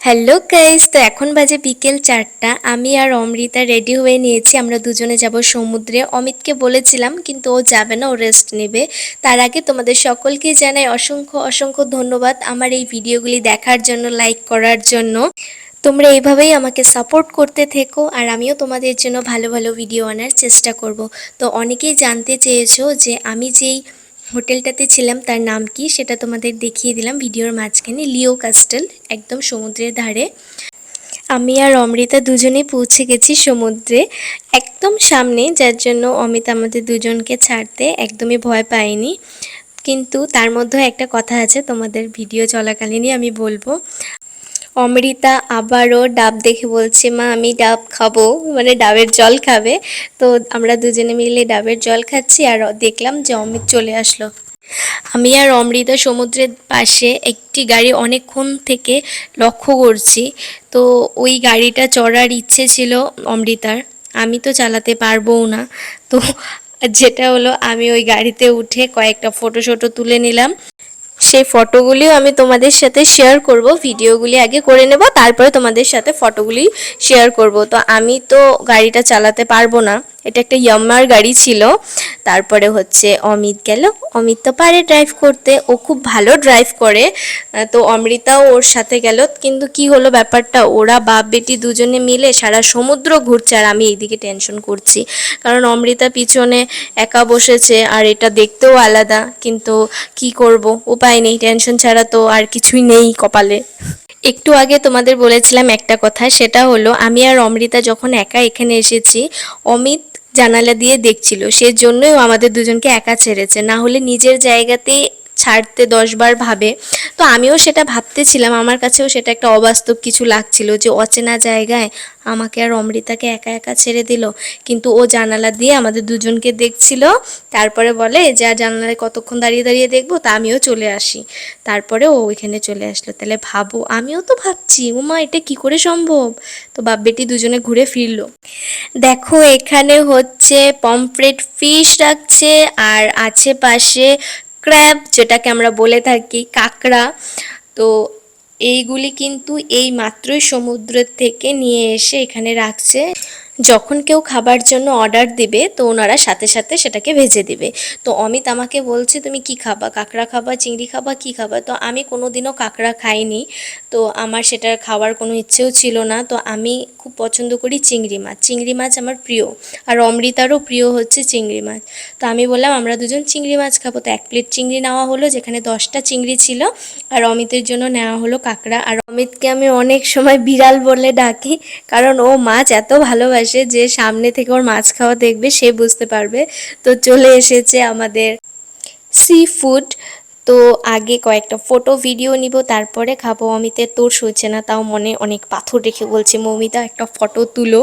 Hello guys, তো এখন বাজে বিকেল 4টা। আমি আর অমৃতা রেডি হয়ে নিয়েছি, আমরা দুজনে যাব সমুদ্রে। অমিতকে বলেছিলাম কিন্তু ও যাবে না, ও রেস্ট নেবে। তার আগে তোমাদের সকলকে জানাই অসংখ্য অসংখ্য ধন্যবাদ আমার এই ভিডিওগুলি দেখার জন্য, লাইক করার জন্য। তোমরা এইভাবেই আমাকে সাপোর্ট করতে থেকো আর আমিও তোমাদের জন্য ভালো ভালো ভিডিও আনার চেষ্টা করব। তো অনেকেই জানতে চেয়েছো যে আমি যেই হোটেলটাতে ছিলাম তার নাম কি, সেটা তোমাদের দেখিয়ে দিলাম ভিডিওর মাঝখানে। লিও কাস্টেল, একদম সমুদ্রের ধারে। আমি আর অমৃতা দুজনেই পৌঁছে গেছি সমুদ্রে একদম সামনে, যার জন্য অমিত আমাদের দুজনকে ছাড়তে একদমই ভয় পায়নি। কিন্তু তার মধ্যে একটা কথা আছে, তোমাদের ভিডিও চলাকালীনই আমি বলবো। অমৃতা আবারও ডাব দেখে বলছে, মা আমি ডাব খাবো, মানে ডাবের জল খাবে। তো আমরা দুজনে মিলে ডাবের জল খাচ্ছি আর দেখলাম যে অমিত চলে আসলো। আমি আর অমৃতা সমুদ্রের পাশে একটি গাড়ি অনেকক্ষণ থেকে লক্ষ্য করছি। তো ওই গাড়িটা চড়ার ইচ্ছে ছিল অমৃতার, আমি তো চালাতে পারবও না। তো যেটা হলো, আমি ওই গাড়িতে উঠে কয়েকটা ফটো তুলে নিলাম। সেই ফটোগুলিও আমি তোমাদের সাথে শেয়ার করব। ভিডিওগুলি আগে করে নেব, তারপরে তোমাদের সাথে ফটোগুলি শেয়ার করব। তো আমি তো গাড়িটা চালাতে পারবো না, এটা একটা ইয়ামার গাড়ি ছিল। তারপরে হচ্ছে অমিত গেল, অমিত তো পারে ড্রাইভ করতে, ও খুব ভালো ড্রাইভ করে। তো অমৃতাও ওর সাথে গেল। কিন্তু কি হলো ব্যাপারটা, ওরা বাপ বেটি দুজনে মিলে সারা সমুদ্র ঘুরছে আর আমি এইদিকে টেনশন করছি, কারণ অমৃতা পিছনে একা বসেছে আর এটা দেখতেও আলাদা। কিন্তু কি করব, উপায় নেই, টেনশন ছাড়া তো আর কিছুই নেই কপালে। একটু আগে তোমাদের বলেছিলাম একটা কথা, সেটা হলো আমি আর অমৃতা যখন একা এখানে এসেছি, অমিত জানালা দিয়ে দেখছিল, সেজন্যই ও আমাদের দুজনকে একা ছেড়েছে, না হলে নিজের জায়গাতে ছাড়তে 10 বার ভাবে। তো আমিও সেটা ভাবতেছিলাম, আমার কাছেও সেটা একটা অবাস্তব কিছু লাগছিল যে অচেনা জায়গায় আমাকে আর অমৃতাকে একা একা ছেড়ে দিল। কিন্তু ও জানালা দিয়ে আমাদের দুজনকে দেখছিল, তারপরে বলে যা জানালায় কতক্ষণ দাঁড়িয়ে দাঁড়িয়ে দেখবো, তা আমিও চলে আসি। তারপরে ও ওইখানে চলে আসলো। তাহলে ভাবো, আমিও তো ভাবছি উমা এটা কি করে সম্ভব। তো বাপ বেটি দুজনে ঘুরে ফিরলো। দেখো এখানে হচ্ছে পমফ্রেট ফিশ রাখছে, আর আছে পাশে ক্র্যাব, যেটাকে আমরা বলে থাকি কাঁকড়া। তো এইগুলি কিন্তু এই মাত্রই সমুদ্রের থেকে নিয়ে এসে এখানে রাখছে। যখন কেউ খাবার জন্য অর্ডার দিবে তো ওনারা সাথে সাথে সেটাকে ভেজে দিবে। তো অমিত আমাকে বলছে তুমি কি খাবা, কাঁকড়া খাবা, চিংড়ি খাবা, কি খাবা? তো আমি কোনোদিনও কাঁকড়া খাইনি, তো আমার সেটা খাওয়ার কোনো ইচ্ছেও ছিল না। তো আমি খুব পছন্দ করি চিংড়ি মাছ, চিংড়ি মাছ আমার প্রিয়। আর অমৃতারও প্রিয় হচ্ছে চিংড়ি মাছ। তো আমি বললাম আমরা দুজন চিংড়ি মাছ খাবো। তো 1 প্লেট চিংড়ি নেওয়া হলো, যেখানে 10টা চিংড়ি ছিল। আর অমিতের জন্য নেওয়া হলো কাঁকড়া। আর অমিতকে আমি অনেক সময় বিড়াল বলে ডাকি, কারণ ও মাছ এত ভালোবাসে যে সামনে থেকে ওর মাছ খাওয়া দেখবে সে বুঝতে পারবে। তো চলে এসেছে আমাদের সি ফুড। তো আগে কয়েকটা ফটো ভিডিও নিব, তারপরে খাবো। অমিতের তোর সইছে না, তাও মনে অনেক পাথর রেখে বলছে মৌমিতা একটা ফটো তুলো।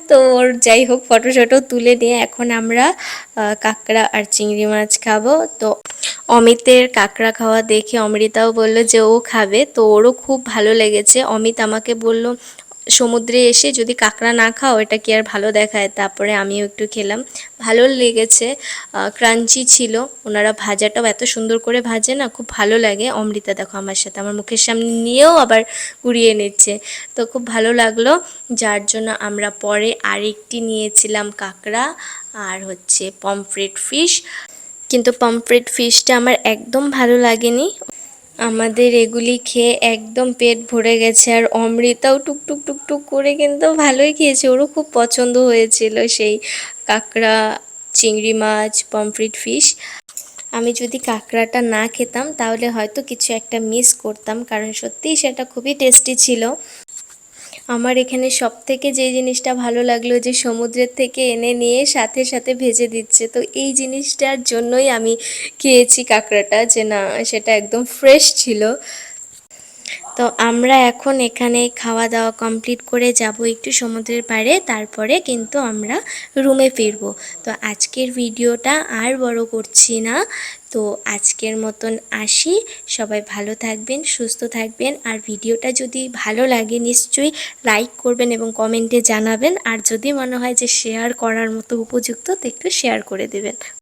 তো ওর যাই হোক ফটো তুলে নিয়ে এখন আমরা কাঁকড়া আর চিংড়ি মাছ খাবো। তো অমিতের কাঁকড়া খাওয়া দেখে অমৃতাও বলল যে ও খাবে, তো ওরও খুব ভালো লেগেছে। অমিত আমাকে বলল সমুদ্রে এসে যদি কাঁকড়া না খাও এটা কি আর ভালো দেখায়। তারপরে আমিও একটু খেলাম, ভালো লেগেছে, ক্রাঞ্চি ছিল। ওনারা ভাজাটাও এত সুন্দর করে ভাজে না, খুব ভালো লাগে। অমৃতা দেখো আমার সাথে আমার মুখের সামনে নিয়েও আবার কুড়িয়ে নিচ্ছে, তো খুব ভালো লাগলো। যার জন্য আমরা পরে আরেকটি নিয়েছিলাম কাঁকড়া আর হচ্ছে পমফ্রেট ফিশ। কিন্তু পমফ্রেট ফিশটা আমার একদম ভালো লাগেনি। আমাদের এগুলি খেয়ে একদম পেট ভরে গেছে, আর অমৃতাও টুকটুক টুকটুক করে কিন্তু ভালোই খেয়েছে, ওরও খুব পছন্দ হয়েছিল সেই কাঁকড়া, চিংড়ি মাছ, পমফ্রেট ফিশ। আমি যদি কাঁকড়াটা না খেতাম তাহলে হয়তো কিছু একটা মিস করতাম, কারণ সত্যিই সেটা খুবই টেস্টি ছিল। আমার এখানে সবথেকে যে জিনিসটা ভালো লাগলো যে সমুদ্রের থেকে এনে নিয়ে সাথে সাথে ভেজে দিচ্ছে। তো এই জিনিসটার জন্যই আমি খেয়েছি কাঁকড়াটা, যে না সেটা একদম ফ্রেশ ছিল। তো আমরা এখন এখানে খাওয়া দাওয়া কমপ্লিট করে যাব একটু সমুদ্রের পাড়ে, তারপরে কিন্তু আমরা রুমে ফিরবো। তো আজকের ভিডিওটা আর বড় করছি না, তো আজকের মতন আসি। সবাই ভালো থাকবেন, সুস্থ থাকবেন, আর ভিডিওটা যদি ভালো লাগে নিশ্চয়ই লাইক করবেন এবং কমেন্টে জানাবেন। আর যদি মনে হয় যে শেয়ার করার মতো উপযুক্ত তো একটু শেয়ার করে দেবেন।